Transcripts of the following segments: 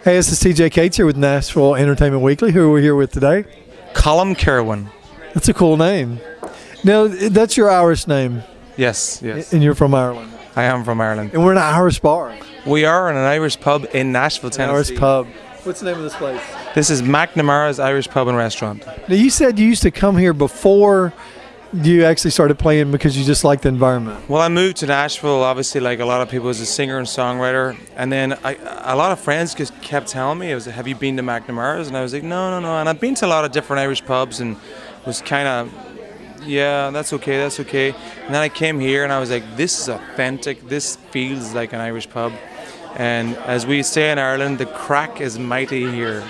Hey, this is TJ Cates here with Nashville Entertainment Weekly. Who are we here with today? Colm Kirwan. That's a cool name. Now, that's your Irish name. Yes, yes. And you're from Ireland. I am from Ireland. And we're in an Irish bar. We are in an Irish pub in Nashville, Tennessee. Irish pub. What's the name of this place? This is McNamara's Irish Pub and Restaurant. Now, you said you used to come here before you actually started playing because you just liked the environment. Well, I moved to Nashville, obviously, like a lot of people, as a singer and songwriter. And then a lot of friends just kept telling me, have you been to McNamara's? And I was like, no. And I've been to a lot of different Irish pubs and was kind of, yeah, that's okay. And then I came here and I was like, this is authentic. This feels like an Irish pub. And as we say in Ireland, the crack is mighty here.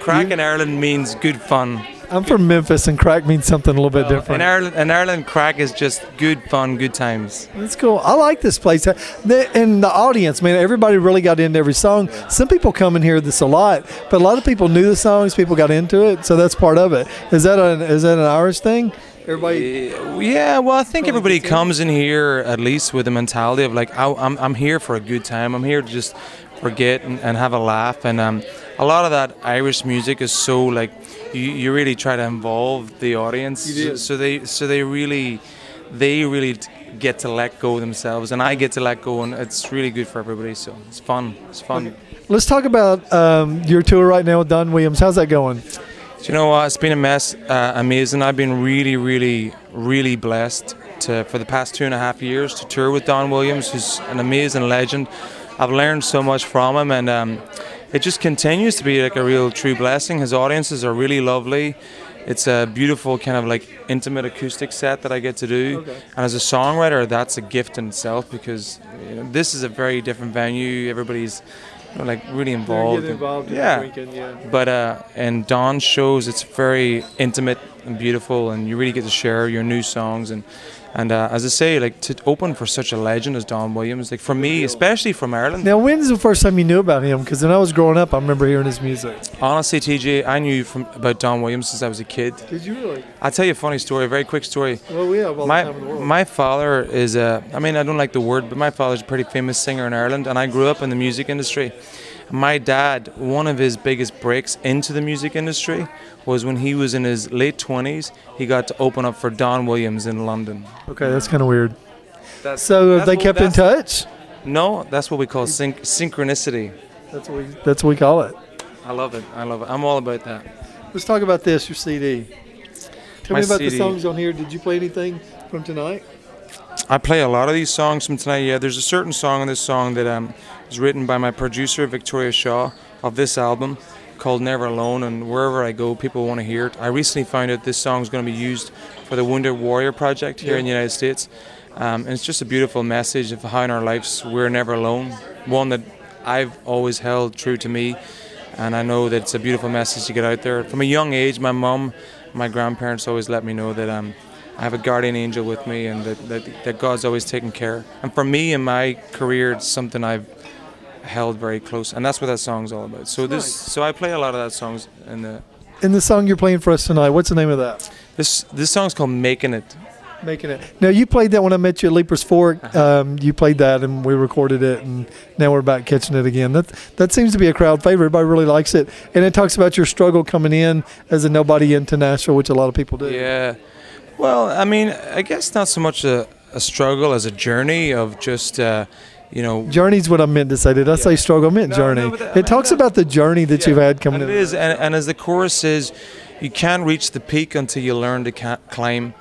Crack in Ireland means good fun. I'm from Memphis, and crack means something a little bit different. In Ireland, crack is just good fun, good times. That's cool. I like this place. And the audience, man, everybody really got into every song. Some people come in here this a lot, but a lot of people knew the songs. People got into it, so that's part of it. Is that an Irish thing? Everybody. Yeah, well, I think everybody comes in here at least with the mentality of like, I'm here for a good time. I'm here to just forget and have a laugh. And a lot of that Irish music is so like you really try to involve the audience. So they really get to let go themselves, and I get to let go, and it's really good for everybody. So it's fun. It's fun. Okay. Let's talk about your tour right now with Don Williams. How's that going? You know what? It's been a mess. Amazing. I've been really blessed for the past 2.5 years to tour with Don Williams, who's an amazing legend. I've learned so much from him, and it just continues to be like a real true blessing. His audiences are really lovely. It's a beautiful kind of like intimate acoustic set that I get to do. Okay. And as a songwriter, that's a gift in itself, because this is a very different venue. Everybody's like really involved. Yeah. Weekend, yeah. But in Don's shows, it's very intimate and beautiful, and you really get to share your new songs. And as I say, like to open for such a legend as Don Williams, like for me, especially from Ireland. Now, when's the first time you knew about him? Because when I was growing up, I remember hearing his music. Honestly, TJ, I knew about Don Williams since I was a kid. Did you really? I'll tell you a funny story, a very quick story. Well, we have all the time in the world. My father is I don't like the word, but my father's a pretty famous singer in Ireland, and I grew up in the music industry. My dad, one of his biggest breaks into the music industry was when he was in his late 20s. He got to open up for Don Williams in London. Okay, that's kind of weird. So have they kept in touch? No, that's what we call synchronicity. That's what we call it. I love it. I'm all about that. Let's talk about this, your CD. Tell me about CD. the songs on here. Did you play anything from tonight? I play a lot of these songs from tonight, yeah. There's a certain song on this song that was written by my producer, Victoria Shaw, of this album, called Never Alone, and wherever I go, people want to hear it. I recently found out this song is going to be used for the Wounded Warrior Project here in the United States. And it's just a beautiful message of how in our lives we're never alone, one that I've always held true to me, and I know that it's a beautiful message to get out there. From a young age, my mum, my grandparents always let me know that I have a guardian angel with me, and that God's always taking care. And for me in my career, it's something I've held very close, and that's what that song's all about. So I play a lot of that songs in the song you're playing for us tonight. What's the name of that? This song's called Making It. Making It. Now, you played that when I met you at Leaper's Fork. You played that, and we recorded it, and now we're back catching it again. That seems to be a crowd favorite. Everybody really likes it, and it talks about your struggle coming in as a nobody into Nashville, which a lot of people do. Yeah. Well, I mean, I guess not so much a struggle as a journey of just, Journey's what I meant to say. Did I say struggle? I meant journey. It talks about the journey that you've had coming in. It is, and as the chorus says, you can't reach the peak until you learn to climb.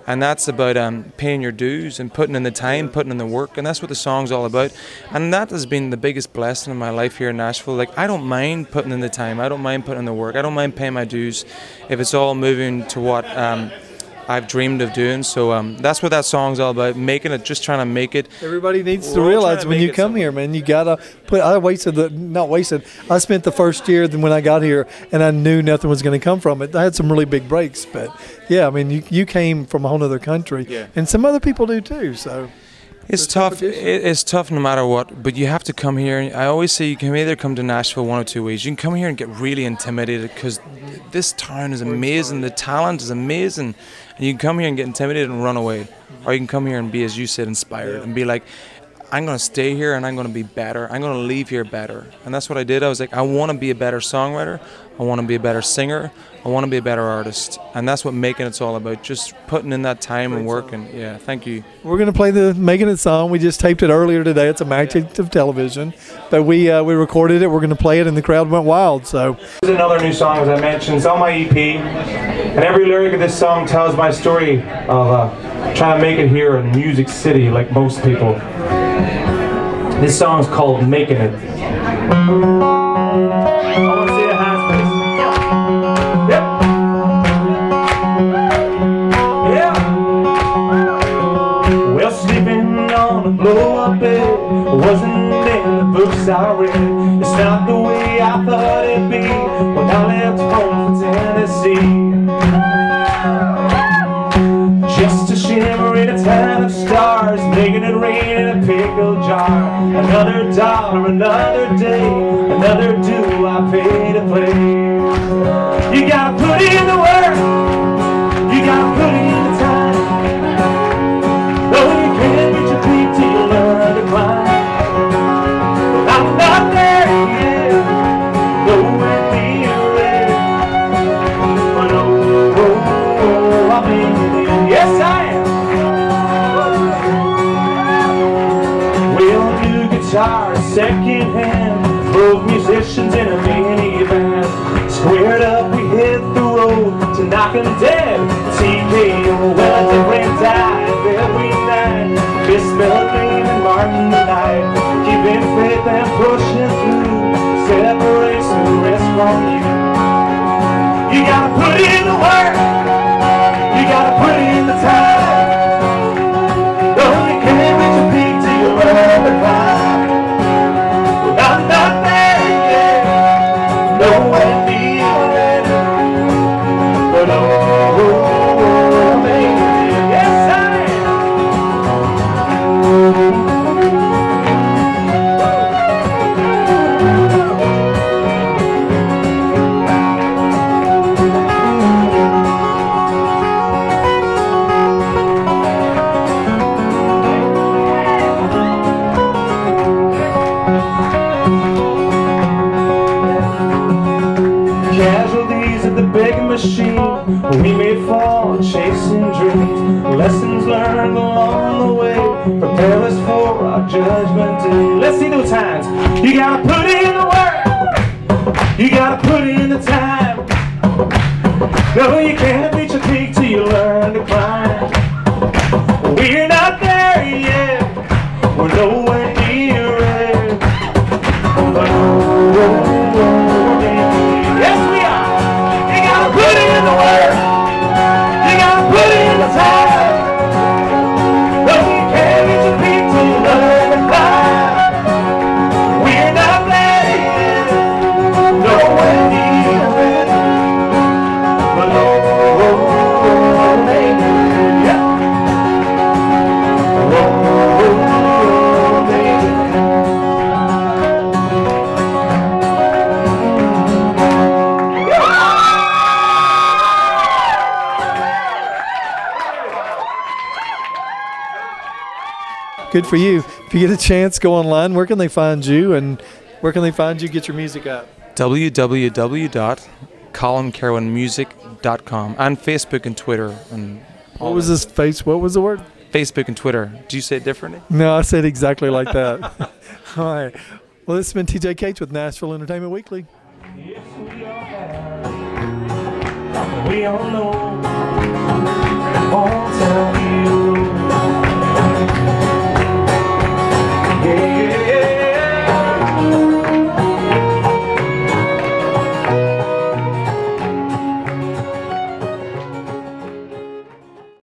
And that's about paying your dues and putting in the time, putting in the work, and that's what the song's all about. And that has been the biggest blessing in my life here in Nashville. Like, I don't mind putting in the time, I don't mind putting in the work, I don't mind paying my dues if it's all moving to what I've dreamed of doing. So that's what that song's all about, making it, just trying to make it. Everybody needs to realize when you come here, man, you gotta put. I spent the first year when I got here, and I knew nothing was going to come from it. I had some really big breaks, but yeah, I mean, you came from a whole other country, and some other people do too. So it's tough. It's tough no matter what, but you have to come here. I always say you can either come to Nashville one or two ways. You can come here and get really intimidated because this town is amazing. The talent is amazing. And you can come here and get intimidated and run away. Or you can come here and be, as you said, inspired and be like, I'm going to stay here and I'm going to be better. I'm going to leave here better. And that's what I did. I was like, I want to be a better songwriter. I want to be a better singer. I want to be a better artist. And that's what Making It's all about, just putting in that time and work. And yeah, thank you. We're going to play the Making It song. We just taped it earlier today. It's a magic of television. But we recorded it. We're going to play it and the crowd went wild. So this is another new song, as I mentioned. It's on my EP. And every lyric of this song tells my story of trying to make it here in Music City like most people. This song's called Making It. I want to see the hands, please. Yep. Yeah. Well, sleeping on a blow-up bed wasn't in the books I read. It's not the way I thought it'd be when I left home for Tennessee. Just a shimmer in a town of stars, making it rain in a pickle jar. Another dollar, another day, another due I pay to play. You gotta put in the work, you gotta put in the time. Though you can't reach your peak till you learn to climb. But I'm not there yet, nowhere near ready. But oh, I'm in it, yes I am. Well, new guitar, second hand, both musicians in a minivan. Squared up, we hit the road to knock 'em dead. TKO, well, a different dive every night. Miss Melody and Martin tonight. Keeping faith and pushing through. Separates the rest from you. You gotta put in the work. You gotta put in the time. Though you can't reach a peak till you learn to climb. But I'm not there yet, nowhere near it. But oh, baby, yes I casualties of the begging machine. We may fall chasing dreams. Lessons learned along the way prepare us for our judgment day. Let's see those hands. You gotta put in the work. You gotta put in the time. No, you can't reach a peak till you learn to climb. We're not there yet. We're nowhere near it. But yes, we are. You gotta put in the work. You gotta put in the time. No, you can't reach a peak till you learn to climb. We're not there yet. Nowhere near it. But oh, baby, yeah. Oh, baby. good for you. If you get a chance, go online. Where can they find you, and where can they find you, get your music out? www.colmkirwanmusic.com and Facebook and Twitter. And What was this face? What was the word? Facebook and Twitter. Do you say it differently? No, I said exactly like that. All right. Well, this has been TJ Cates with Nashville Entertainment Weekly. Yes, we all have. We all know